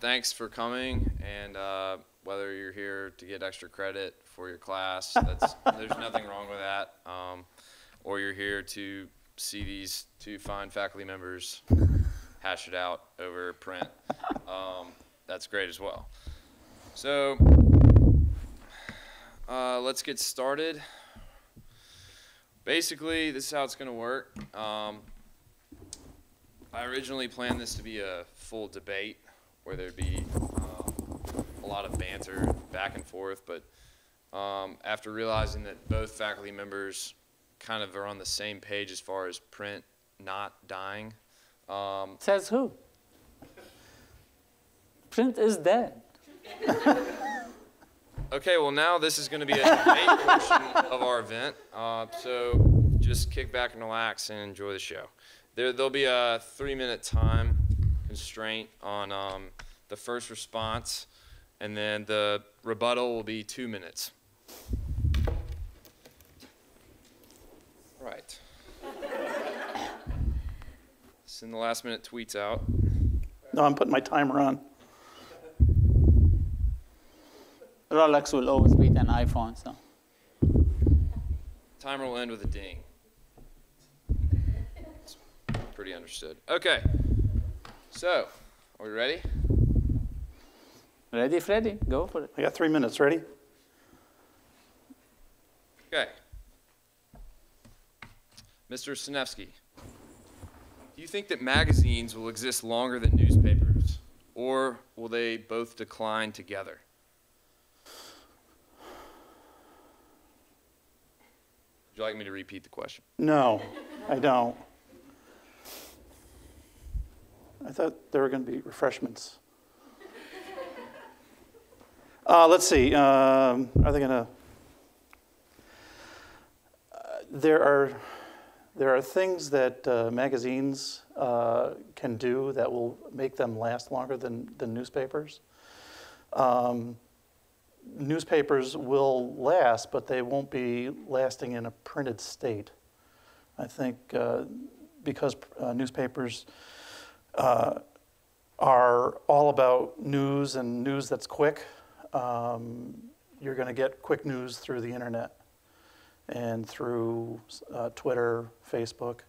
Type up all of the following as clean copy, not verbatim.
thanks for coming, and whether you're here to get extra credit for your class, there's nothing wrong with that, or you're here to see these two fine faculty members hash it out over print. That's great as well. So let's get started. Basically, this is how it's going to work. I originally planned this to be a full debate where there'd be a lot of banter back and forth, but after realizing that both faculty members kind of are on the same page as far as print not dying. Says who? Print is dead. Okay, well now this is going to be a debate portion of our event, so just kick back and relax and enjoy the show. There'll be a 3-minute time constraint on the first response, and then the rebuttal will be 2 minutes. Right. Send the last minute tweets out. No, I'm putting my timer on. Rolex will always beat an iPhone, so. Timer will end with a ding. It's pretty understood. Okay. So, are we ready? Ready, Freddy? Go for it. I got 3 minutes. Ready? Okay. Mr. Sinevsky, do you think that magazines will exist longer than newspapers, or will they both decline together? Would you like me to repeat the question? No, I don't. I thought there were going to be refreshments. Let's see. Are they going to? There are things that magazines can do that will make them last longer than newspapers. Newspapers will last, but they won't be lasting in a printed state. I think because newspapers are all about news and news that's quick, you're going to get quick news through the internet and through Twitter, Facebook,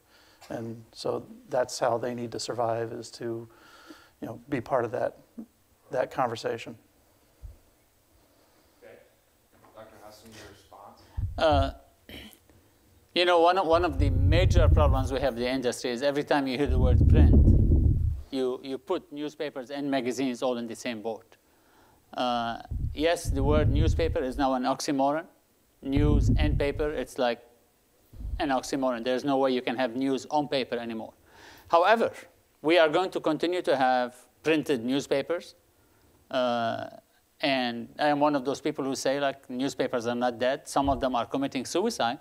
and so that's how they need to survive, is to, be part of that conversation. Okay, Dr. Hassan, your response? One of the major problems we have in the industry is every time you hear the word print, you put newspapers and magazines all in the same boat. Yes, the word newspaper is now an oxymoron. News and paper, it's like an oxymoron. There's no way you can have news on paper anymore. However, we are going to continue to have printed newspapers. And I am one of those people who say, like, newspapers are not dead. Some of them are committing suicide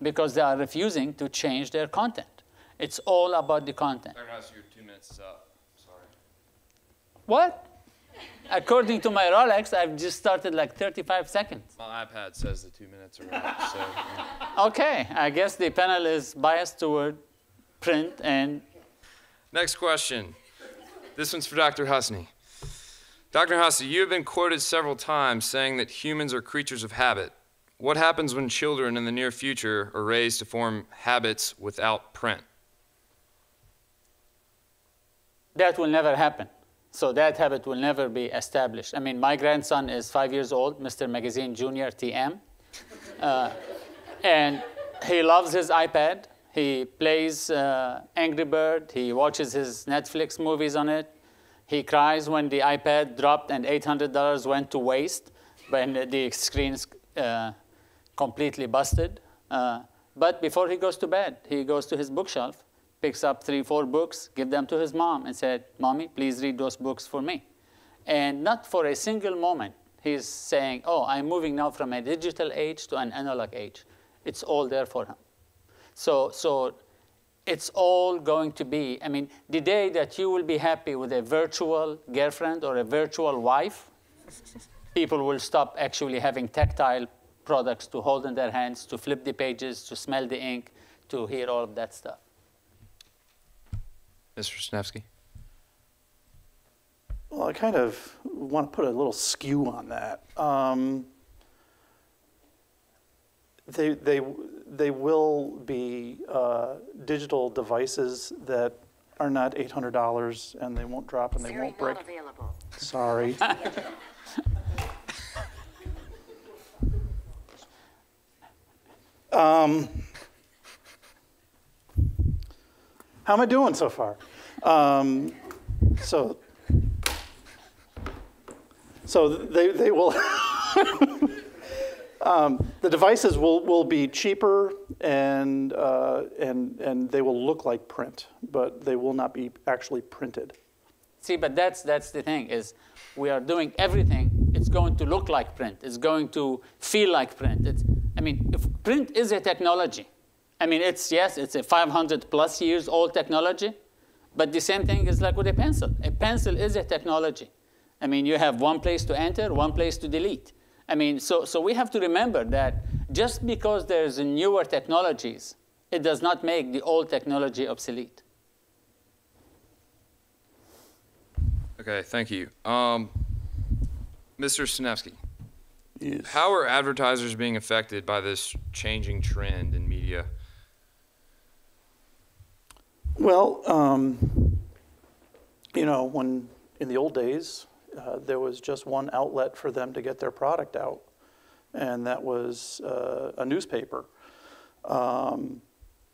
because they are refusing to change their content. It's all about the content. Dr. Hassan, your 2 minutes is up. Sorry. What? According to my Rolex, I've just started like 35 seconds. My iPad says the 2 minutes are up, so. Okay, I guess the panel is biased toward print and. Next question. This one's for Dr. Husney. Dr. Husney, you have been quoted several times saying that humans are creatures of habit. What happens when children in the near future are raised to form habits without print? That will never happen. So that habit will never be established. I mean, my grandson is 5 years old, Mr. Magazine Junior, TM. And he loves his iPad. He plays Angry Bird. He watches his Netflix movies on it. He cries when the iPad dropped and $800 went to waste when the screen's completely busted. But before he goes to bed, he goes to his bookshelf, picks up 3, 4 books, give them to his mom, and said, "Mommy, please read those books for me." And not for a single moment he's saying, "Oh, I'm moving now from a digital age to an analog age." It's all there for him. So it's all going to be, I mean, the day that you will be happy with a virtual girlfriend or a virtual wife, people will stop actually having tactile products to hold in their hands, to flip the pages, to smell the ink, to hear all of that stuff. Mr. Sinevsky. Well, I kind of want to put a little skew on that. They will be digital devices that are not $800, and they won't drop and they won't break. Not available. Sorry. How am I doing so far? So they will. The devices will be cheaper and they will look like print, but they will not be actually printed. See, but that's the thing, is we are doing everything. It's going to look like print. It's going to feel like print. I mean, if print is a technology. I mean, it's a 500 plus years old technology, but the same thing is like with a pencil. A pencil is a technology. I mean, you have one place to enter, one place to delete. I mean, so we have to remember that just because there's newer technologies, it does not make the old technology obsolete. Okay, thank you. Mr. Sinevsky, Yes. how are advertisers being affected by this changing trend in media? Well, you know, when in the old days, there was just one outlet for them to get their product out, and that was a newspaper. Of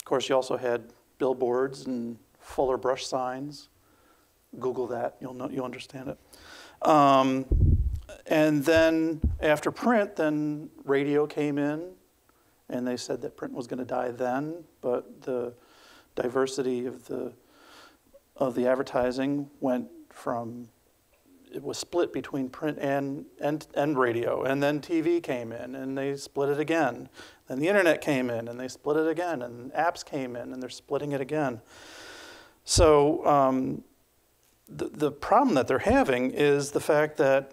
course, you also had billboards and fuller brush signs. Google that, you'll understand it. And then after print, then radio came in, and they said that print was going to die then, but the diversity of the advertising went from, it was split between print and radio, and then TV came in and they split it again. Then the internet came in and they split it again, and apps came in and they're splitting it again. So the problem that they're having is the fact that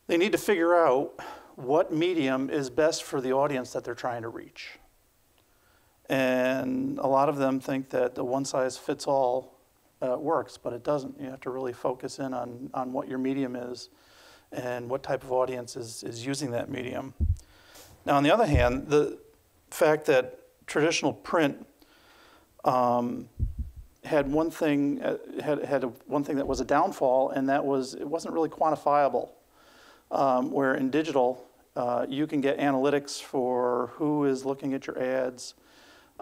they need to figure out what medium is best for the audience that they're trying to reach. And a lot of them think that the one-size-fits-all works, but it doesn't. You have to really focus in on what your medium is and what type of audience is using that medium. Now, on the other hand, the fact that traditional print had one thing that was a downfall, and that was it wasn't really quantifiable. Where in digital, you can get analytics for who is looking at your ads,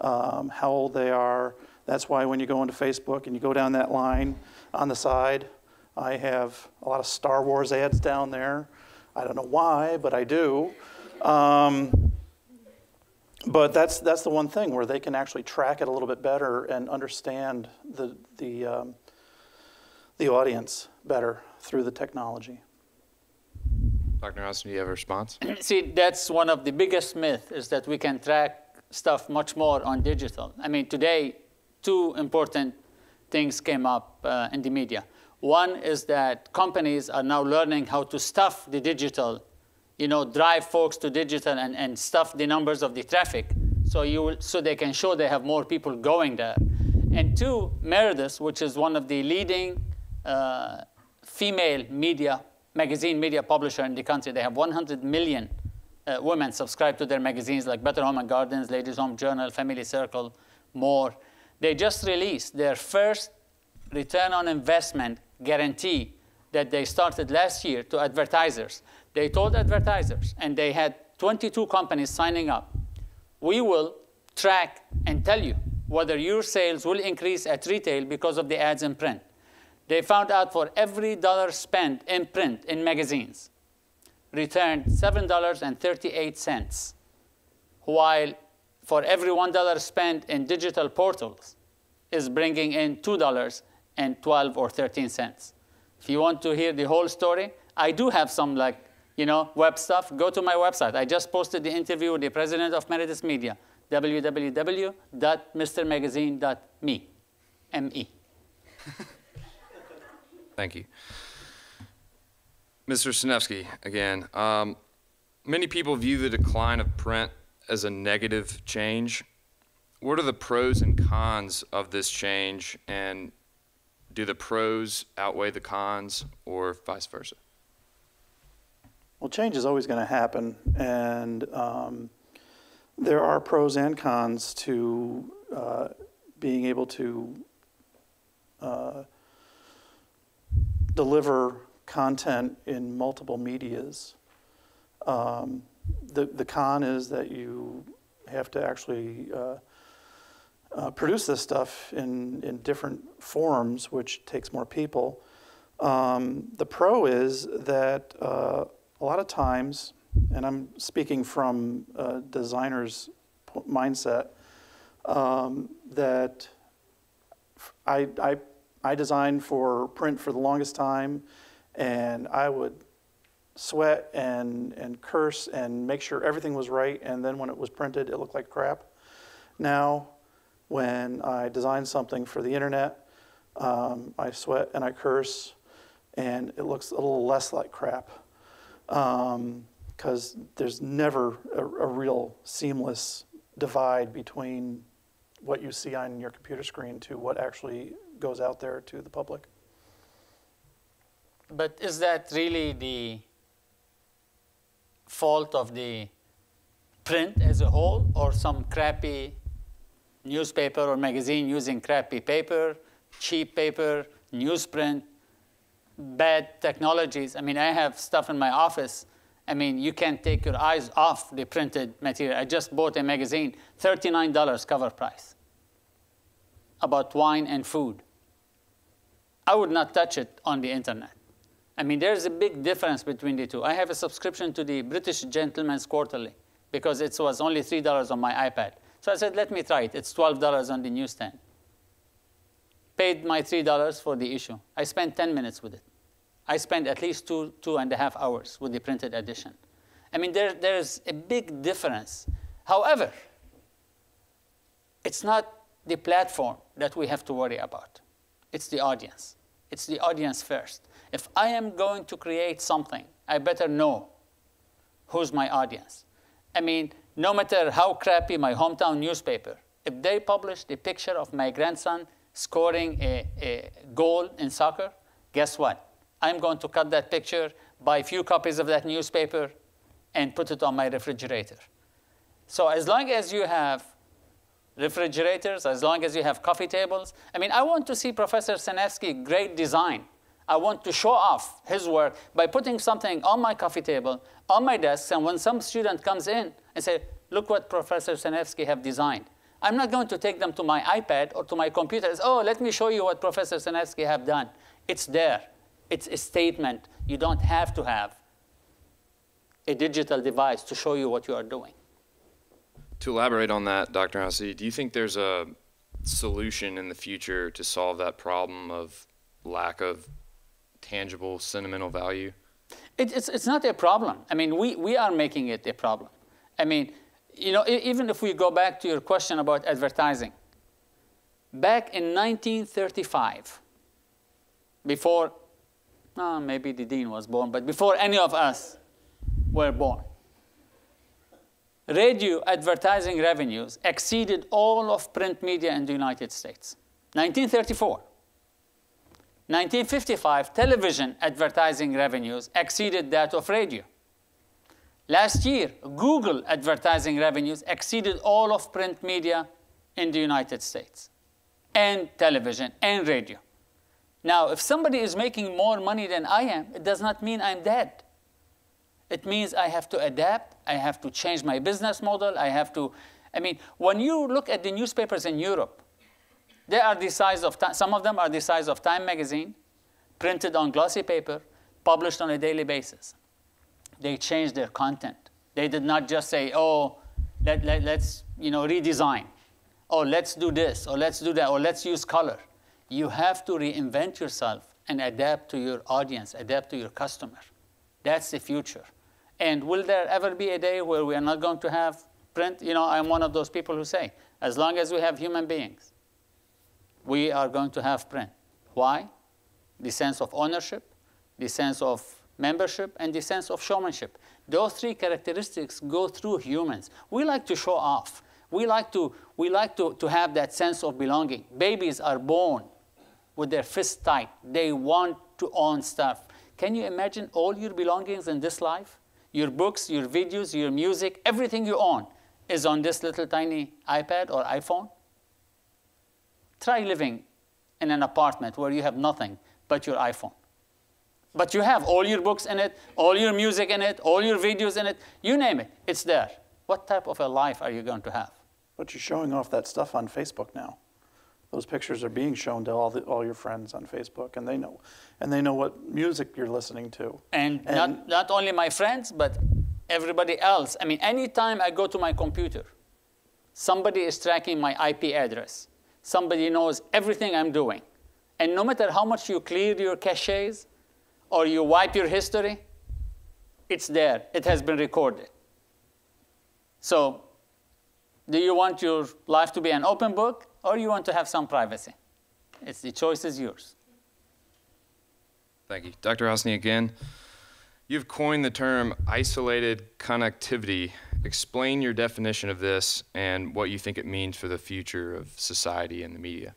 how old they are. That's why when you go into Facebook and you go down that line on the side, I have a lot of Star Wars ads down there. I don't know why, but I do. But that's the one thing where they can actually track it a little bit better and understand the audience better through the technology. Dr. Nelson, do you have a response? See, that's one of the biggest myths, is that we can track stuff much more on digital. I mean, today, two important things came up in the media. One is that companies are now learning how to stuff the digital, drive folks to digital and stuff the numbers of the traffic so they can show they have more people going there. And two, Meredith, which is one of the leading female magazine media publisher in the country. They have 100 million women subscribe to their magazines like Better Home and Gardens, Ladies Home Journal, Family Circle, more. They just released their first return on investment guarantee that they started last year to advertisers. They told advertisers, and they had 22 companies signing up, we will track and tell you whether your sales will increase at retail because of the ads in print. They found out for every dollar spent in print in magazines, returned $7.38, while for every $1 spent in digital portals is bringing in $2.12 or 13 cents. If you want to hear the whole story, I do have some web stuff. Go to my website. I just posted the interview with the president of Meredith Media, www.mrmagazine.me, M-E. Thank you. Mr. Sinevsky, again, many people view the decline of print as a negative change. what are the pros and cons of this change, and do the pros outweigh the cons, or vice versa? Well, change is always going to happen, and there are pros and cons to being able to deliver content in multiple medias. The con is that you have to actually produce this stuff in different forms, which takes more people. The pro is that a lot of times, and I'm speaking from a designer's mindset, that I designed for print for the longest time, and I would sweat and curse and make sure everything was right, and then when it was printed, it looked like crap. Now, when I design something for the internet, I sweat and I curse, and it looks a little less like crap, because there's never a real seamless divide between what you see on your computer screen to what actually goes out there to the public. But is that really the fault of the print as a whole, or some crappy newspaper or magazine using crappy paper, cheap paper, newsprint, bad technologies? I mean, I have stuff in my office. I mean, you can't take your eyes off the printed material. I just bought a magazine, $39 cover price, about wine and food. I would not touch it on the internet. I mean, there's a big difference between the two. I have a subscription to the British Gentleman's Quarterly because it was only $3 on my iPad. So I said, let me try it. It's $12 on the newsstand. Paid my $3 for the issue. I spent 10 minutes with it. I spent at least 2.5 hours with the printed edition. I mean, there's a big difference. However, it's not the platform that we have to worry about. It's the audience. It's the audience first. If I am going to create something, I better know who's my audience. I mean, no matter how crappy my hometown newspaper, if they publish the picture of my grandson scoring a goal in soccer, guess what? I'm going to cut that picture, buy a few copies of that newspaper, and put it on my refrigerator. So as long as you have refrigerators, as long as you have coffee tables, I mean, I want to see Professor Sanaevsky great design. I want to show off his work by putting something on my coffee table, on my desk, and when some student comes in and say, look what Professor Sanaevsky have designed. I'm not going to take them to my iPad or to my computer. Oh, let me show you what Professor Sanaevsky have done. It's there. It's a statement. You don't have to have a digital device to show you what you are doing. To elaborate on that, Dr. Housey, do you think there's a solution in the future to solve that problem of lack of tangible, sentimental value? It's not a problem. I mean, we are making it a problem. I mean, you know, even if we go back to your question about advertising, back in 1935, before, maybe the dean was born, but before any of us were born, radio advertising revenues exceeded all of print media in the United States. 1934. 1955, television advertising revenues exceeded that of radio. Last year, Google advertising revenues exceeded all of print media in the United States, and television and radio. Now, if somebody is making more money than I am, it does not mean I'm dead. It means I have to adapt. I have to change my business model. I have to, I mean, when you look at the newspapers in Europe, they are the size of, some of them are the size of Time magazine, printed on glossy paper, published on a daily basis. They changed their content. They did not just say, oh, let's redesign. Oh, let's do this, or let's do that, or let's use color. You have to reinvent yourself and adapt to your audience, adapt to your customer. That's the future. And will there ever be a day where we are not going to have print? You know, I'm one of those people who say, as long as we have human beings, we are going to have print. Why? The sense of ownership, the sense of membership, and the sense of showmanship. Those three characteristics go through humans. We like to show off. We like to have that sense of belonging. Babies are born with their fists tight. They want to own stuff. Can you imagine all your belongings in this life? Your books, your videos, your music, everything you own is on this little tiny iPad or iPhone? Try living in an apartment where you have nothing but your iPhone. But you have all your books in it, all your music in it, all your videos in it, you name it, it's there. What type of a life are you going to have? But you're showing off that stuff on Facebook now. Those pictures are being shown to all your friends on Facebook, and they know what music you're listening to. And not only my friends, but everybody else. I mean, anytime I go to my computer, somebody is tracking my IP address. Somebody knows everything I'm doing. And no matter how much you clear your caches or you wipe your history, it's there. It has been recorded. So do you want your life to be an open book, or you want to have some privacy? The choice is yours. Thank you. Dr. Hosni, again, you've coined the term isolated connectivity. Explain your definition of this and what you think it means for the future of society and the media.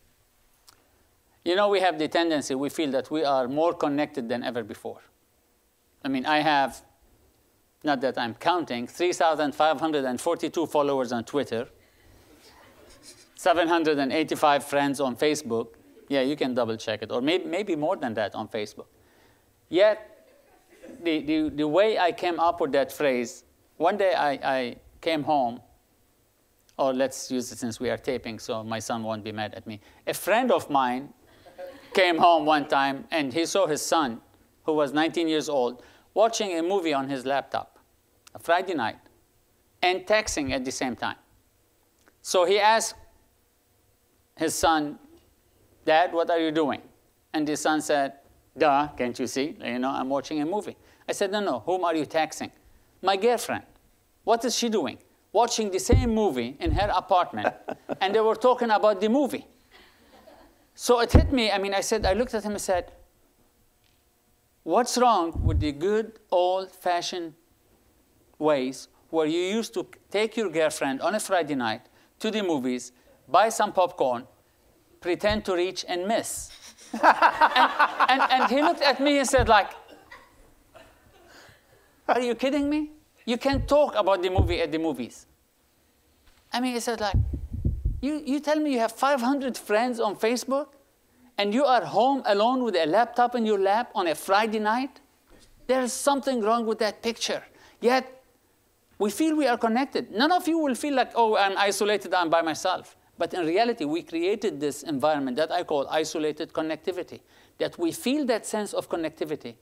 You know, we have the tendency, we feel that we are more connected than ever before. I mean, I have, not that I'm counting, 3,542 followers on Twitter, 785 friends on Facebook. Yeah, you can double check it, or maybe more than that on Facebook. Yet, the way I came up with that phrase, one day I came home, or let's use it since we are taping so my son won't be mad at me. A friend of mine came home one time and he saw his son, who was 19 years old, watching a movie on his laptop, a Friday night, and texting at the same time. So he asked his son, "Dad, what are you doing?" And the son said, "Duh, can't you see? You know, I'm watching a movie." I said, "No, whom are you texting?" "My girlfriend." "What is she doing?" "Watching the same movie in her apartment." And they were talking about the movie. So it hit me. I mean, I looked at him and said, what's wrong with the good old-fashioned ways where you used to take your girlfriend on a Friday night to the movies, buy some popcorn, pretend to reach and miss? and he looked at me and said, like, are you kidding me? You can't talk about the movie at the movies. I mean, he said, like, you tell me you have 500 friends on Facebook, and you are home alone with a laptop in your lap on a Friday night? There is something wrong with that picture. Yet, we feel we are connected. None of you will feel like, oh, I'm isolated, I'm by myself. But in reality, we created this environment that I call isolated connectivity, that we feel that sense of connectivity,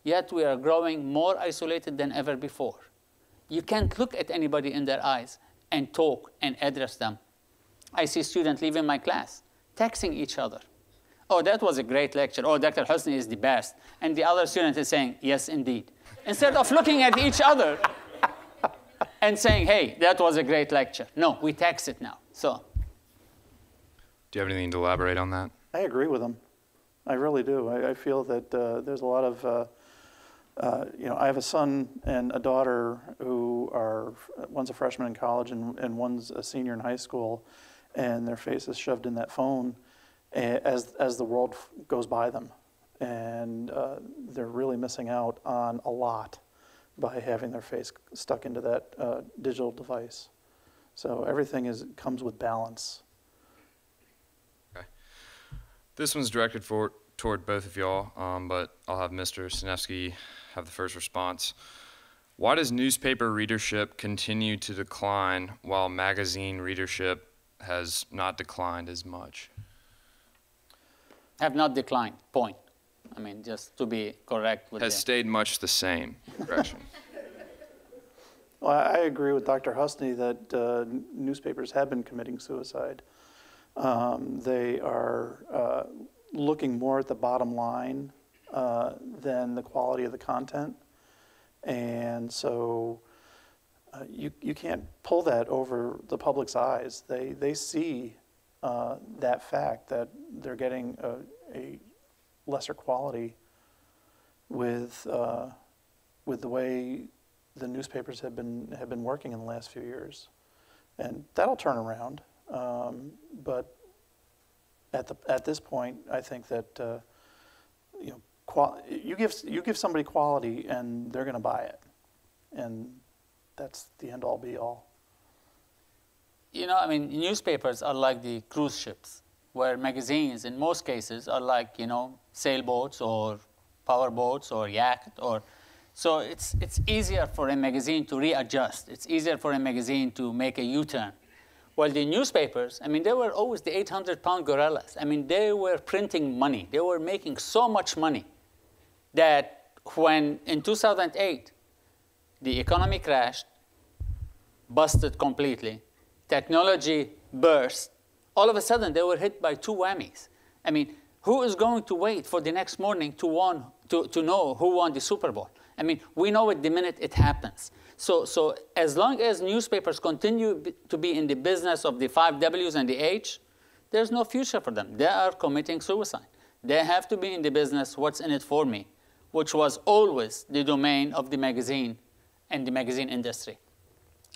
yet we are growing more isolated than ever before. You can't look at anybody in their eyes and talk and address them. I see students leaving my class, texting each other. "Oh, that was a great lecture. Oh, Dr. Hosni is the best." And the other student is saying, "Yes, indeed." Instead of looking at each other and saying, "Hey, that was a great lecture." No, we text it now. So, Do you have anything to elaborate on that? I agree with them. I really do. I feel that there's a lot of, I have a son and a daughter who are, one's a freshman in college and one's a senior in high school, and their face is shoved in that phone as the world goes by them. And they're really missing out on a lot by having their face stuck into that digital device. So everything comes with balance. Okay. This one's directed toward both of y'all, but I'll have Mr. Sinevsky have the first response. Why does newspaper readership continue to decline while magazine readership has not declined as much? have not declined, point. I mean, just to be correct with Has stayed much the same progression. Well, I agree with Dr. Hosni that newspapers have been committing suicide. They are looking more at the bottom line than the quality of the content. And so you can't pull that over the public's eyes. They see that fact that they're getting a lesser quality with the way the newspapers have been working in the last few years. And that'll turn around. But at this point, I think that you know, you give somebody quality, and they're going to buy it, and that's the end all be all. You know, I mean, newspapers are like the cruise ships, where magazines, in most cases, are like, you know, sailboats or power boats or yacht. So it's easier for a magazine to readjust. It's easier for a magazine to make a U-turn. Well, the newspapers, I mean, they were always the 800-pound gorillas. I mean, they were printing money. They were making so much money that when, in 2008, the economy crashed, busted completely, technology burst, all of a sudden they were hit by two whammies. I mean, who is going to wait for the next morning to know who won the Super Bowl? I mean, we know it the minute it happens. So as long as newspapers continue to be in the business of the 5 Ws and the H, there's no future for them. They are committing suicide. They have to be in the business, what's in it for me, which was always the domain of the magazine and the magazine industry.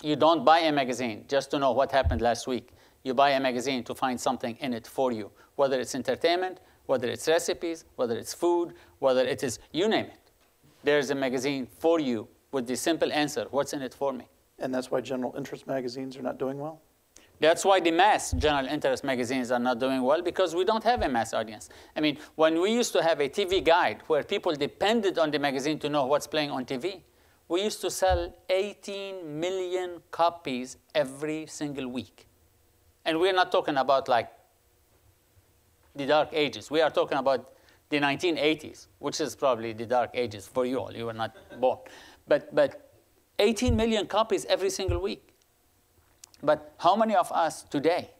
You don't buy a magazine just to know what happened last week. You buy a magazine to find something in it for you, whether it's entertainment, whether it's recipes, whether it's food, whether it is, you name it. There's a magazine for you with the simple answer, what's in it for me? And that's why general interest magazines are not doing well? That's why the mass general interest magazines are not doing well, because we don't have a mass audience. I mean, when we used to have a TV guide where people depended on the magazine to know what's playing on TV, we used to sell 18 million copies every single week. And we're not talking about like the dark ages. We are talking about the 1980s, which is probably the dark ages for you all. You were not born. But 18 million copies every single week. But how many of us today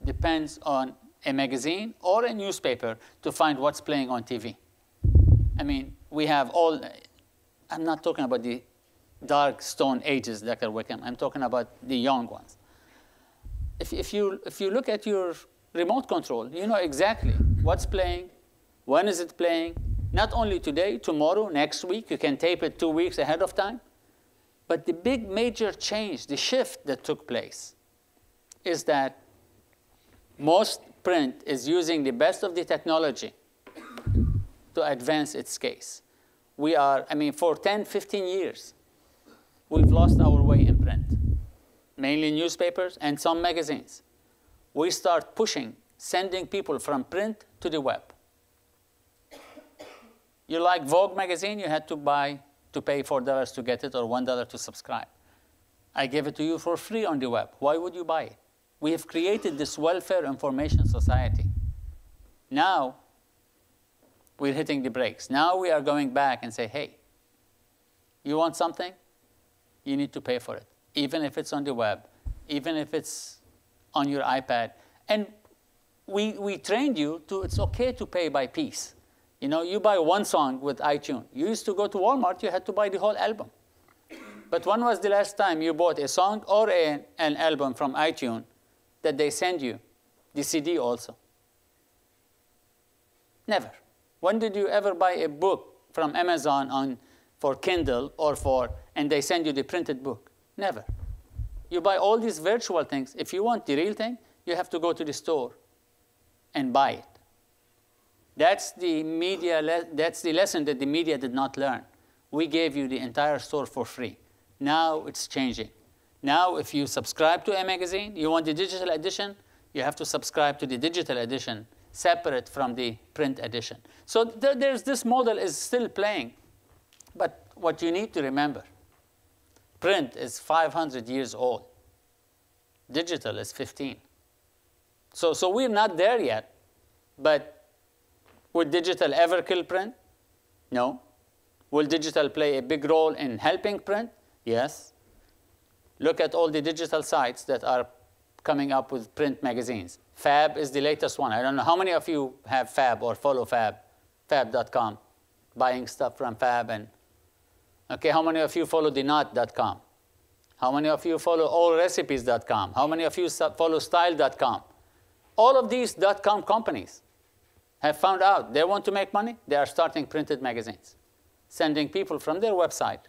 depends on a magazine or a newspaper to find what's playing on TV? I mean, we have all, I'm not talking about the dark stone ages, Dr. Wickham. I'm talking about the young ones. If you look at your remote control, you know exactly what's playing, when is it playing, not only today, tomorrow, next week. You can tape it 2 weeks ahead of time. But the big major change, the shift that took place, is that most print is using the best of the technology to advance its case. We are, I mean, for 10, 15 years, we've lost our way in print, mainly newspapers and some magazines. We start pushing, sending people from print to the web. You like Vogue magazine, you had to pay $4 to get it or $1 to subscribe. I gave it to you for free on the web. Why would you buy it? We have created this welfare information society. Now, we're hitting the brakes. Now we are going back and say, hey, you want something? You need to pay for it, even if it's on the web, even if it's on your iPad. And we trained you to, it's okay to pay by piece. You know, you buy one song with iTunes. You used to go to Walmart, you had to buy the whole album. But when was the last time you bought a song or an album from iTunes that they send you the CD also? Never. When did you ever buy a book from Amazon for Kindle and they send you the printed book? Never. You buy all these virtual things. If you want the real thing, you have to go to the store and buy it. That's the lesson that the media did not learn. We gave you the entire store for free. Now it's changing. Now if you subscribe to a magazine, you want the digital edition, you have to subscribe to the digital edition separate from the print edition. So there's this model is still playing. But what you need to remember, print is 500 years old. Digital is 15. So we're not there yet. But would digital ever kill print? No. Will digital play a big role in helping print? Yes. Look at all the digital sites that are coming up with print magazines. Fab is the latest one. I don't know how many of you have Fab or follow Fab, fab.com, buying stuff from Fab. And okay, how many of you follow thenot.com? How many of you follow allrecipes.com? How many of you follow style.com? All of these .com companies have found out they want to make money. They are starting printed magazines, sending people from their website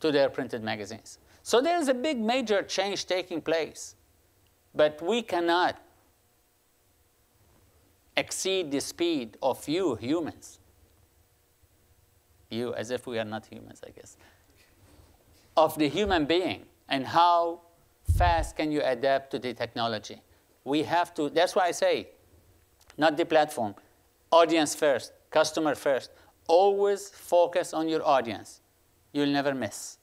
to their printed magazines. So there is a big major change taking place. But we cannot exceed the speed of you humans. You, as if we are not humans, I guess. Of the human being, and how fast can you adapt to the technology. We have to, that's why I say, not the platform, audience first, customer first. Always focus on your audience. You'll never miss.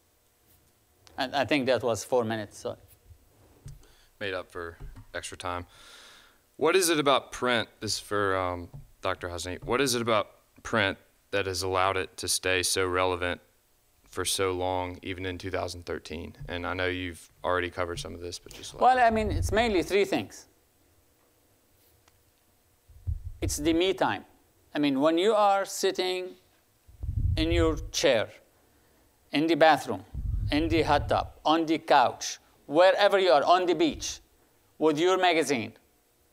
And I think that was 4 minutes. So. Made up for extra time. What is it about print, this is for Dr. Hosni, what is it about print that has allowed it to stay so relevant for so long, even in 2013? And I know you've already covered some of this, but just well, I mean, it's mainly 3 things. It's the me time. I mean, when you are sitting in your chair, in the bathroom, in the hot tub, on the couch, wherever you are, on the beach, with your magazine,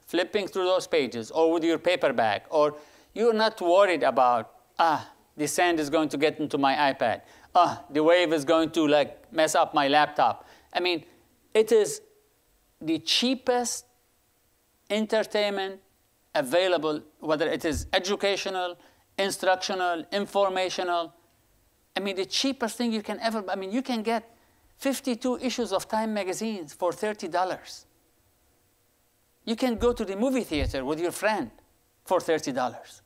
flipping through those pages, or with your paper bag, or you're not worried about, the sand is going to get into my iPad. The wave is going to like mess up my laptop. I mean, it is the cheapest entertainment available, whether it is educational, instructional, informational. I mean, the cheapest thing you can ever, I mean, you can get 52 issues of Time magazines for $30. You can go to the movie theater with your friend for $30.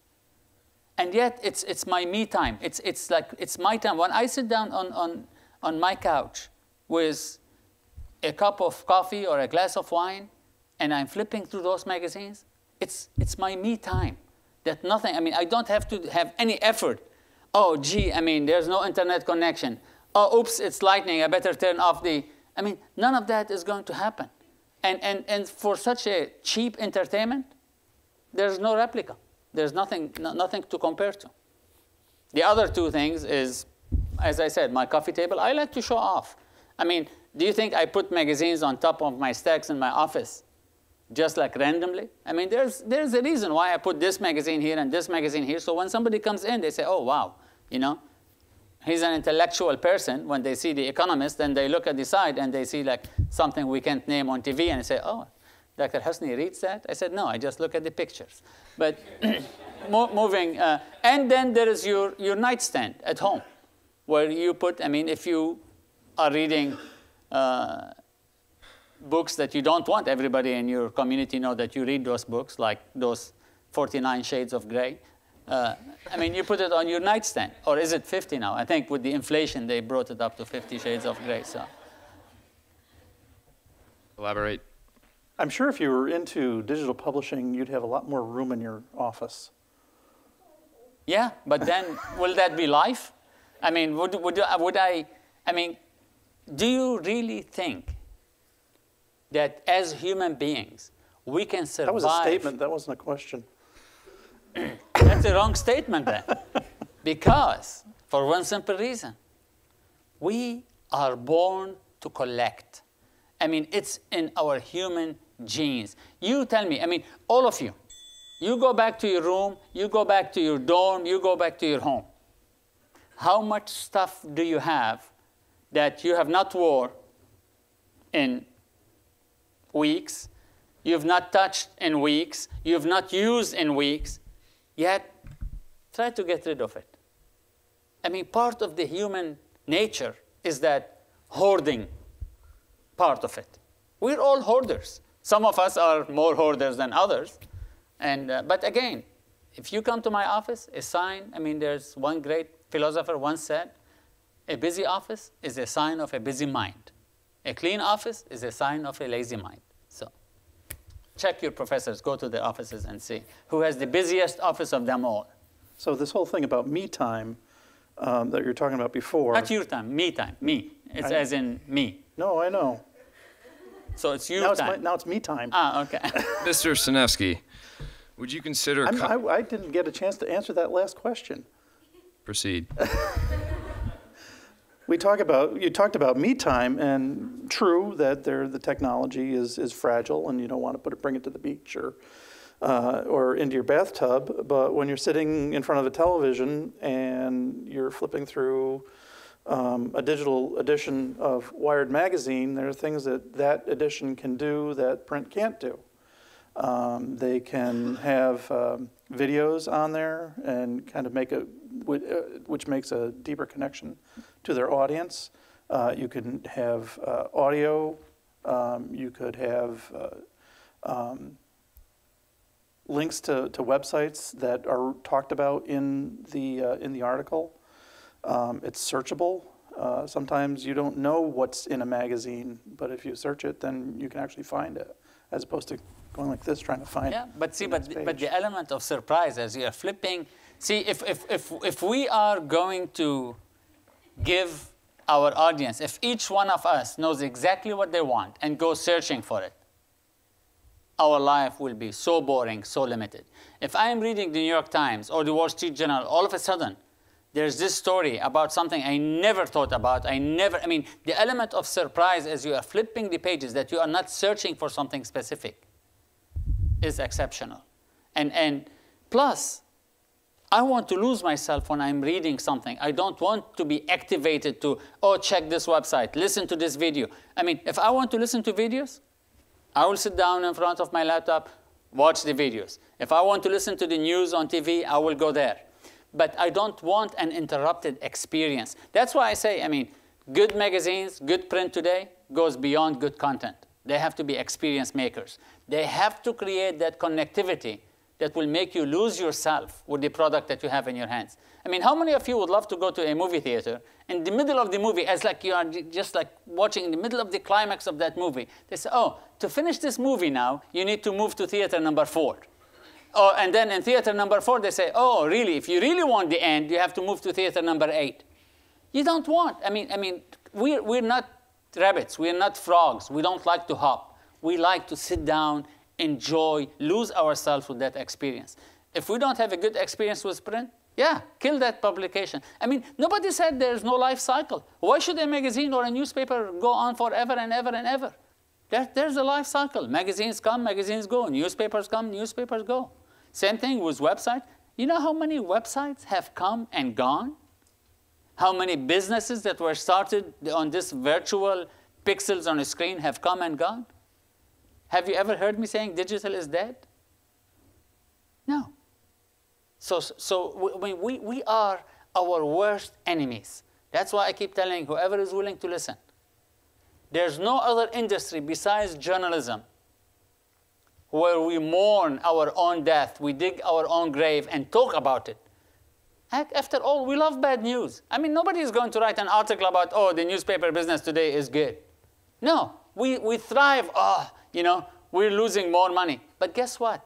And yet, it's my me time. It's like, it's my time. When I sit down on my couch with a cup of coffee or a glass of wine, and I'm flipping through those magazines, it's my me time. That nothing, I mean, I don't have to have any effort. Oh, gee, I mean, there's no internet connection. Oh, oops, it's lightning, I better turn off the, I mean, none of that is going to happen. And for such a cheap entertainment, there's no replica. There's nothing to compare to. The other 2 things is, as I said, my coffee table, I like to show off. I mean, do you think I put magazines on top of my stacks in my office just like randomly? I mean, there's a reason why I put this magazine here and this magazine here. So when somebody comes in, they say, oh, wow, you know, he's an intellectual person. When they see The Economist, and they look at the side and they see like something we can't name on TV, and they say, oh, Dr. Hosni reads that? I said, no, I just look at the pictures. But moving, and then there is your nightstand at home, where you put, I mean, if you are reading books that you don't want everybody in your community know that you read those books, like those 49 Shades of Grey. I mean, you put it on your nightstand. Or is it 50 now? I think with the inflation, they brought it up to 50 Shades of Grey. So. Elaborate. I'm sure if you were into digital publishing, you'd have a lot more room in your office. Yeah, but then will that be life? I mean, I mean, do you really think that as human beings, we can survive? That was a statement, that wasn't a question. That's the wrong statement then. Because, for one simple reason, we are born to collect. I mean, it's in our human genes. You tell me, I mean, all of you, you go back to your room, you go back to your dorm, you go back to your home. How much stuff do you have that you have not worn in weeks, you've not touched in weeks, you've not used in weeks, yet try to get rid of it. I mean, part of the human nature is that hoarding part of it. We're all hoarders. Some of us are more hoarders than others. But again, if you come to my office, a sign, I mean, there's one great philosopher once said, a busy office is a sign of a busy mind. A clean office is a sign of a lazy mind. So check your professors, go to the offices and see who has the busiest office of them all. So this whole thing about me time that you're talking about before. Not your time, me time, me. It's as in me. No, I know. So it's your time. Now it's me time. Ah, okay. Mr. Sinevsky, would you consider... I didn't get a chance to answer that last question. Proceed. You talked about me time, and true that the technology is fragile, and you don't want to bring it to the beach or into your bathtub. But when you're sitting in front of a television and you're flipping through a digital edition of Wired magazine, there are things that that edition can do that print can't do. They can have videos on there and kind of make which makes a deeper connection to their audience. You can have audio. You could have links to websites that are talked about in the article. It's searchable. Sometimes you don't know what's in a magazine, but if you search it, then you can actually find it, as opposed to going like this trying to find. Yeah, but see, but page. the element of surprise as you are flipping. See, if we are going to give our audience, if each one of us knows exactly what they want and goes searching for it, our life will be so boring, so limited. If I am reading the New York Times or the Wall Street Journal, all of a sudden, there's this story about something I never thought about. I mean, the element of surprise as you are flipping the pages, that you are not searching for something specific, is exceptional. And plus, I want to lose myself when I'm reading something. I don't want to be activated to, oh, check this website, listen to this video. I mean, if I want to listen to videos, I will sit down in front of my laptop, watch the videos. If I want to listen to the news on TV, I will go there. But I don't want an interrupted experience. That's why I say, I mean, good magazines, good print today goes beyond good content. They have to be experience makers. They have to create that connectivity that will make you lose yourself with the product that you have in your hands. I mean, how many of you would love to go to a movie theater in the middle of the movie, as like you are just like watching in the middle of the climax of that movie? They say, oh, to finish this movie now, you need to move to theater number 4. Oh, and then in theater number 4, they say, oh, really? If you really want the end, you have to move to theater number 8. You don't want. I mean, we're not rabbits. We're not frogs. We don't like to hop. We like to sit down, enjoy, lose ourselves with that experience. If we don't have a good experience with print, yeah, kill that publication. I mean, nobody said there's no life cycle. Why should a magazine or a newspaper go on forever and ever and ever? There's a life cycle. Magazines come, magazines go. Newspapers come, newspapers go. Same thing with websites. You know how many websites have come and gone? How many businesses that were started on this virtual pixels on a screen have come and gone? Have you ever heard me saying digital is dead? No. So we are our worst enemies. That's why I keep telling whoever is willing to listen. There's no other industry besides journalism where we mourn our own death, we dig our own grave and talk about it. After all, we love bad news. I mean, nobody is going to write an article about, oh, the newspaper business today is good. No, we thrive. Oh, you know, we're losing more money. But guess what?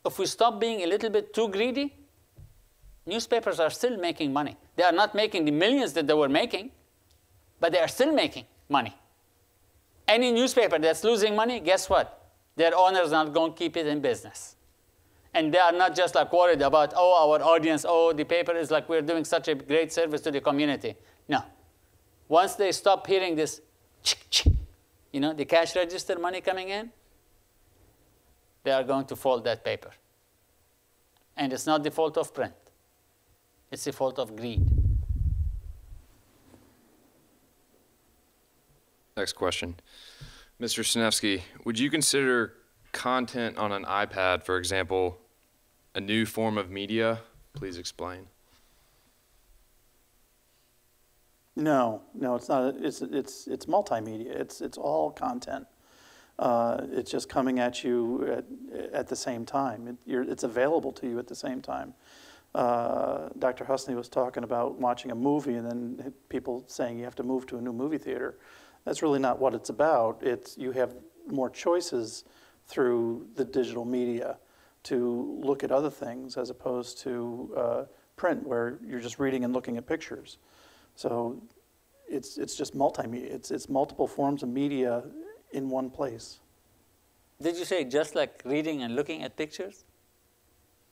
If we stop being a little bit too greedy, newspapers are still making money. They are not making the millions that they were making, but they are still making money. Any newspaper that's losing money, guess what? Their owners are not going to keep it in business. And they are not just like worried about, oh, our audience, oh, the paper is like we're doing such a great service to the community. No. Once they stop hearing this, you know, the cash register money coming in, they are going to fold that paper. And it's not the fault of print. It's the fault of greed. Next question. Mr. Sniewski, would you consider content on an iPad, for example, a new form of media? Please explain. No, it's not. It's multimedia. It's all content. It's just coming at you at the same time. It's available to you at the same time. Dr. Husney was talking about watching a movie and then people saying you have to move to a new movie theater. That's really not what it's about. You have more choices through the digital media to look at other things as opposed to print where you're just reading and looking at pictures. So it's just multimedia. It's multiple forms of media in one place. Did you say just like reading and looking at pictures?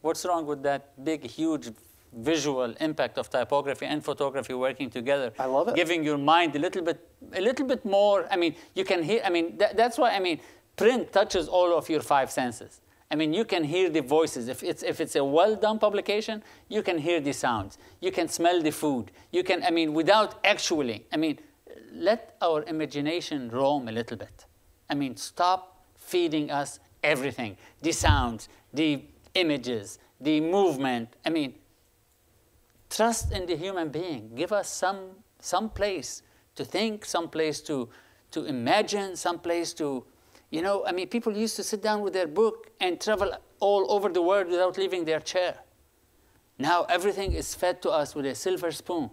What's wrong with that big, huge visual impact of typography and photography working together? I love it. Giving your mind a little bit more. I mean, you can hear. I mean, that's why. I mean, print touches all of your 5 senses. I mean, you can hear the voices. If it's a well-done publication, you can hear the sounds. You can smell the food. You can, I mean, without actually, I mean, let our imagination roam a little bit. I mean, stop feeding us everything. The sounds, the images, the movement. I mean, trust in the human being. Give us some place to think, some place to imagine, some place to, you know, I mean, people used to sit down with their book and travel all over the world without leaving their chair. Now everything is fed to us with a silver spoon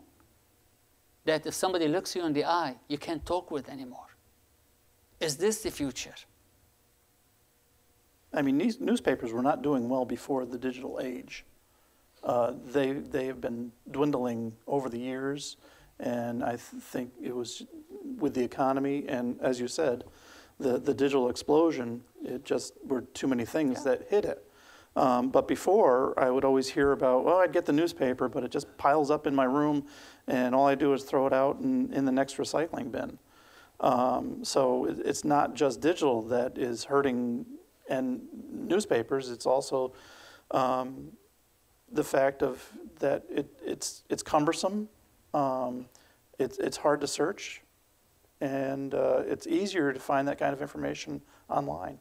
that if somebody looks you in the eye, you can't talk with anymore. Is this the future? I mean, these newspapers were not doing well before the digital age. They have been dwindling over the years, and I think it was with the economy and, as you said, the digital explosion, it just were too many things that hit it. But before, I would always hear about, well, I'd get the newspaper, but it just piles up in my room, and all I do is throw it out in the next recycling bin. So it's not just digital that is hurting and newspapers, it's also the fact of that it's cumbersome, it's hard to search, and it's easier to find that kind of information online.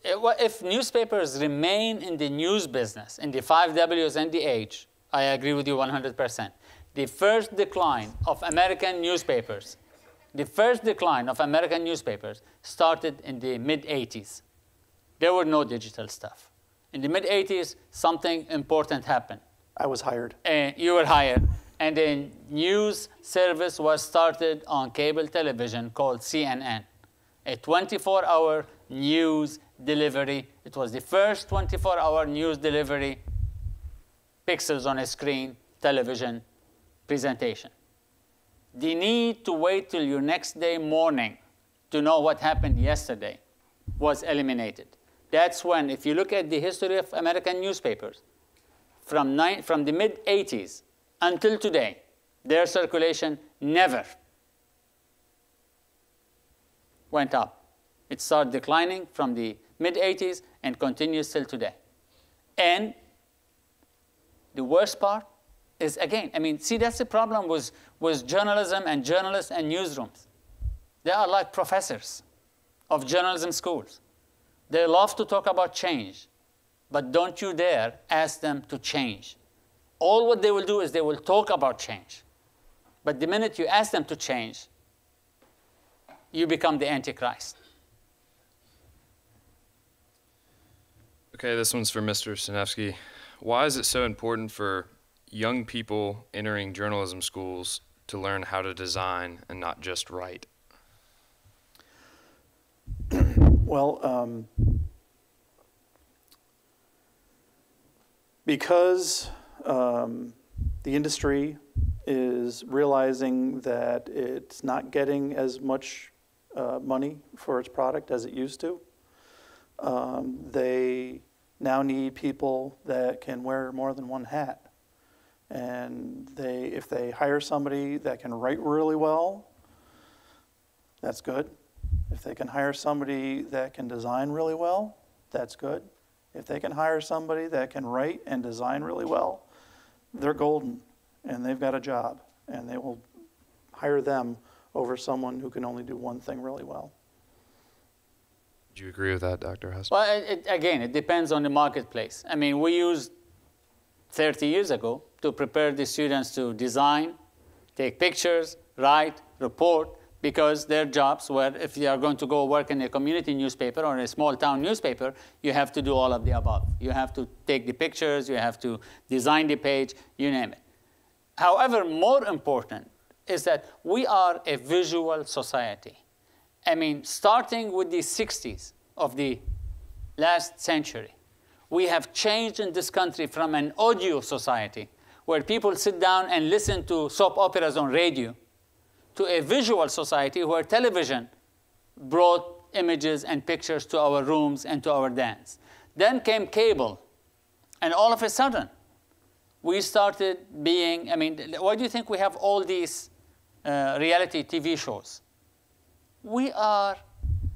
If newspapers remain in the news business, in the 5 Ws and the H, I agree with you 100%. The first decline of American newspapers, started in the mid-'80s. There were no digital stuff. In the mid-'80s, something important happened. I was hired. And you were hired. And a news service was started on cable television called CNN, a 24-hour news delivery. It was the first 24-hour news delivery, pixels on a screen, television presentation. The need to wait till your next day morning to know what happened yesterday was eliminated. That's when, if you look at the history of American newspapers, from the mid-'80s until today, their circulation never went up. It started declining from the mid-'80s and continues till today. And the worst part is, again, I mean, see, that's the problem with journalism and journalists and newsrooms. They are like professors of journalism schools. They love to talk about change, but don't you dare ask them to change. All what they will do is they will talk about change. But the minute you ask them to change, you become the Antichrist. Okay, this one's for Mr. Sinevsky. Why is it so important for young people entering journalism schools to learn how to design and not just write? Well, because the industry is realizing that it's not getting as much money for its product as it used to, they now need people that can wear more than one hat. And if they hire somebody that can write really well, that's good. If they can hire somebody that can design really well, that's good. If they can hire somebody that can write and design really well, they're golden, and they've got a job, and they will hire them over someone who can only do one thing really well. Do you agree with that, Dr. Husband? Well, again, it depends on the marketplace. I mean, we used 30 years ago to prepare the students to design, take pictures, write, report, because their jobs were, if they are going to go work in a community newspaper or a small town newspaper, you have to do all of the above. You have to take the pictures, you have to design the page, you name it. However, more important is that we are a visual society. I mean, starting with the 60s of the last century, we have changed in this country from an audio society where people sit down and listen to soap operas on radio to a visual society where television brought images and pictures to our rooms and to our dens. Then came cable, and all of a sudden, we started being, I mean, why do you think we have all these reality TV shows? We are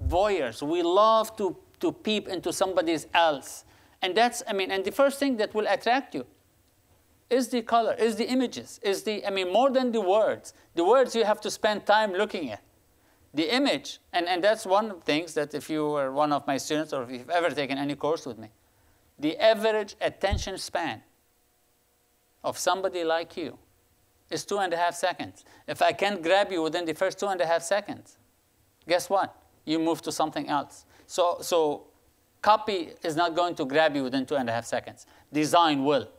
voyeurs. We love to peep into somebody else And that's, I mean, and the first thing that will attract you is the color, is the images, is the, I mean, more than the words. The words you have to spend time looking at. The image, and that's one of the things that if you were one of my students or if you've ever taken any course with me, the average attention span of somebody like you is 2.5 seconds. If I can't grab you within the first 2.5 seconds, guess what? You move to something else. So copy is not going to grab you within 2.5 seconds. Design will.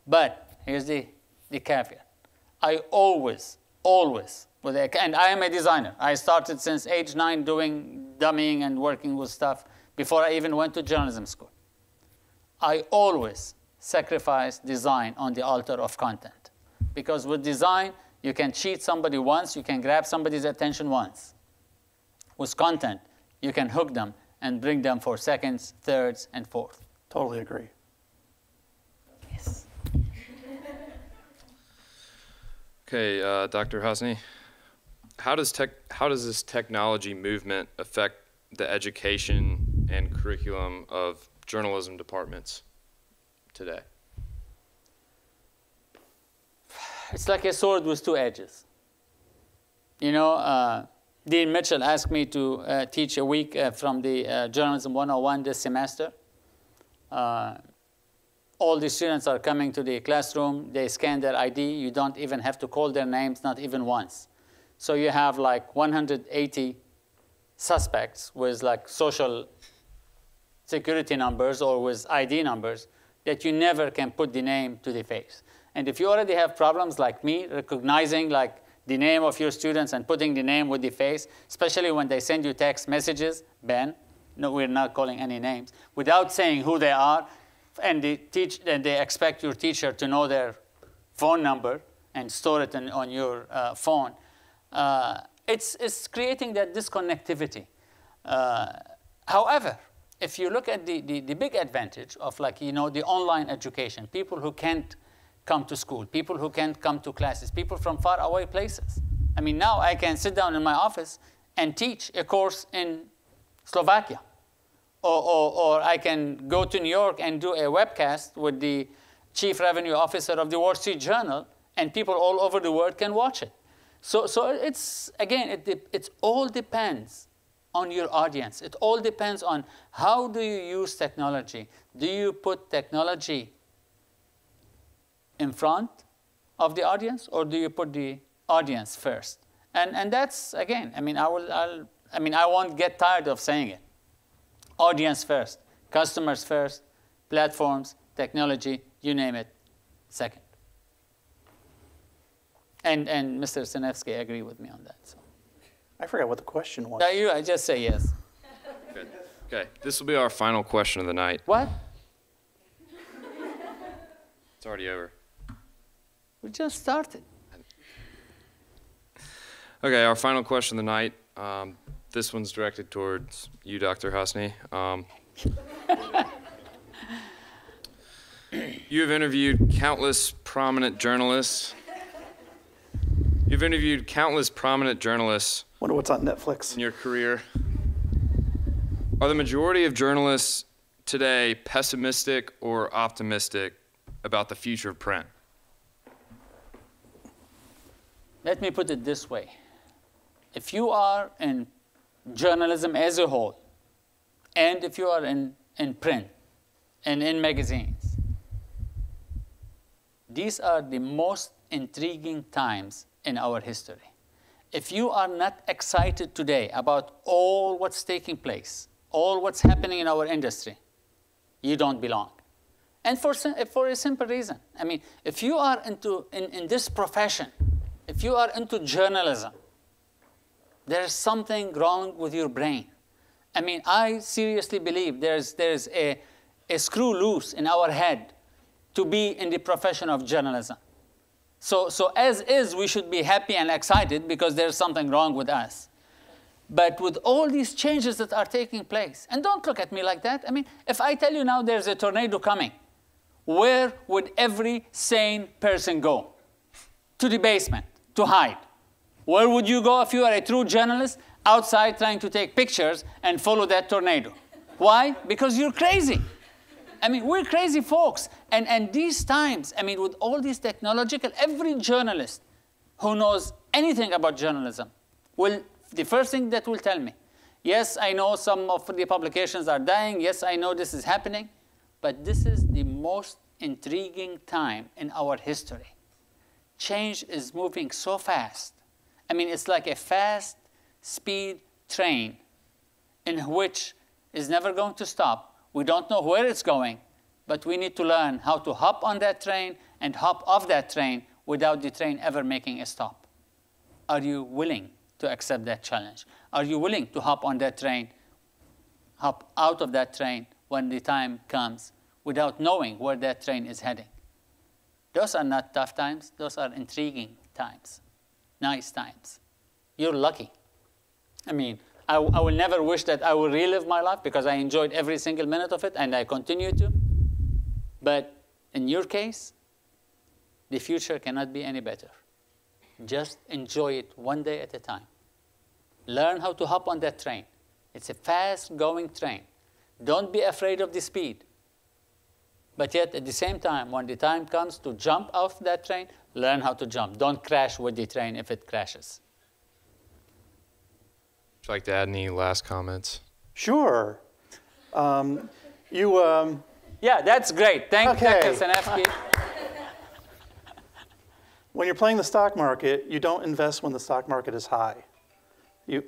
But here's the caveat. I always, and I am a designer. I started since age 9 doing dummying and working with stuff before I even went to journalism school. I always sacrifice design on the altar of content. Because with design, you can cheat somebody once, you can grab somebody's attention once. With content, you can hook them and bring them for seconds, thirds, and fourth. Totally agree. Yes. Okay, Dr. Hosni, how does this technology movement affect the education and curriculum of journalism departments today? It's like a sword with two edges. You know, Dean Mitchell asked me to teach a week from the Journalism 101 this semester. All the students are coming to the classroom. They scan their ID. You don't even have to call their names, not even once. So you have like 180 suspects with like social security numbers or with ID numbers that you never can put the name to the face. And if you already have problems like me, recognizing like the name of your students and putting the name with the face, especially when they send you text messages, Ben, no, we're not calling any names, without saying who they are, and they expect your teacher to know their phone number and store it on your phone. It's creating that disconnectivity. However, if you look at the big advantage of like, you know, the online education, people who can't come to school, people who can't come to classes, people from far away places. I mean, now I can sit down in my office and teach a course in Slovakia. Or I can go to New York and do a webcast with the chief revenue officer of the Wall Street Journal, and people all over the world can watch it. So it's, again, it all depends on your audience. It all depends on how do you use technology. Do you put technology in front of the audience, or do you put the audience first? And that's, again, I mean, I won't get tired of saying it. Audience first, customers first, platforms, technology, you name it, second. And Mr. Sinevsky agree with me on that. So. I forgot what the question was. I just say yes. Good. Okay, this will be our final question of the night. What? It's already over. We just started. Okay, our final question of the night. This one's directed towards you, Dr. Hosni. You have interviewed countless prominent journalists. You've interviewed countless prominent journalists. Wonder what's on Netflix. In your career. Are the majority of journalists today pessimistic or optimistic about the future of print? Let me put it this way. If you are in journalism as a whole, and if you are in print and in magazines, these are the most intriguing times in our history. If you are not excited today about all what's taking place, all what's happening in our industry, you don't belong. And for a simple reason. I mean, if you are in this profession, if you are into journalism, there's something wrong with your brain. I mean, I seriously believe there's a screw loose in our head to be in the profession of journalism. So as is, we should be happy and excited because there's something wrong with us. But with all these changes that are taking place, and don't look at me like that. I mean, if I tell you now there's a tornado coming, where would every sane person go? To the basement, to hide. Where would you go if you are a true journalist? Outside trying to take pictures and follow that tornado. Why? Because you're crazy. I mean, we're crazy folks. And these times, I mean, with all these technological, every journalist who knows anything about journalism will, the first thing that will tell me, yes, I know some of the publications are dying. Yes, I know this is happening. But this is the most intriguing time in our history. Change is moving so fast. I mean, it's like a fast speed train in which is never going to stop. We don't know where it's going, but we need to learn how to hop on that train and hop off that train without the train ever making a stop. Are you willing to accept that challenge? Are you willing to hop on that train, hop out of that train when the time comes without knowing where that train is heading? Those are not tough times. Those are intriguing times, nice times. You're lucky. I mean, I will never wish that I will relive my life because I enjoyed every single minute of it and I continue to. But in your case, the future cannot be any better. Just enjoy it one day at a time. Learn how to hop on that train. It's a fast-going train. Don't be afraid of the speed. But yet, at the same time, when the time comes to jump off that train, learn how to jump. Don't crash with the train if it crashes. Would you like to add any last comments? Sure. Yeah, that's great. Thank you, Dr. Sanefsky. When you're playing the stock market, you don't invest when the stock market is high. You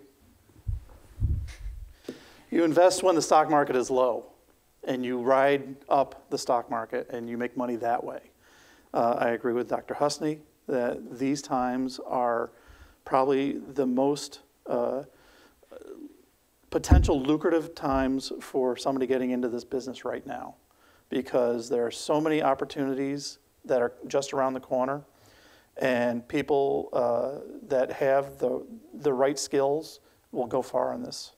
invest when the stock market is low, and you ride up the stock market, and you make money that way. I agree with Dr. Husney that these times are probably the most potential lucrative times for somebody getting into this business right now, because there are so many opportunities that are just around the corner, and people that have the right skills will go far in this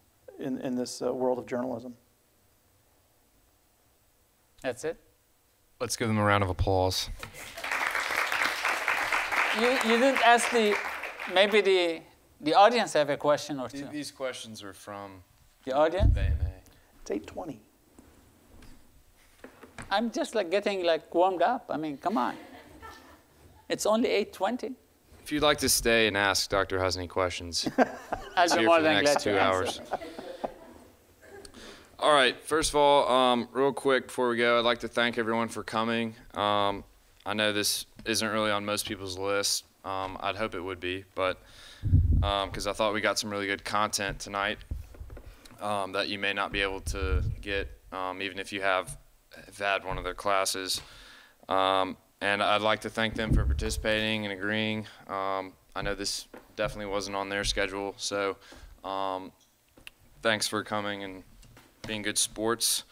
world of journalism. That's it? Let's give them a round of applause. You didn't ask maybe the audience have a question or two. These questions are from The audience? AMA. It's 8:20. I'm just like getting like warmed up. I mean, come on. It's only 8:20. If you'd like to stay and ask Dr. Husney questions, I'll it's be here more for the than glad next to 2 hours. All right, first of all, real quick before we go, I'd like to thank everyone for coming. I know this isn't really on most people's list. I'd hope it would be, but because I thought we got some really good content tonight that you may not be able to get even if you have had one of their classes. And I'd like to thank them for participating and agreeing. I know this definitely wasn't on their schedule, so thanks for coming and being good sports.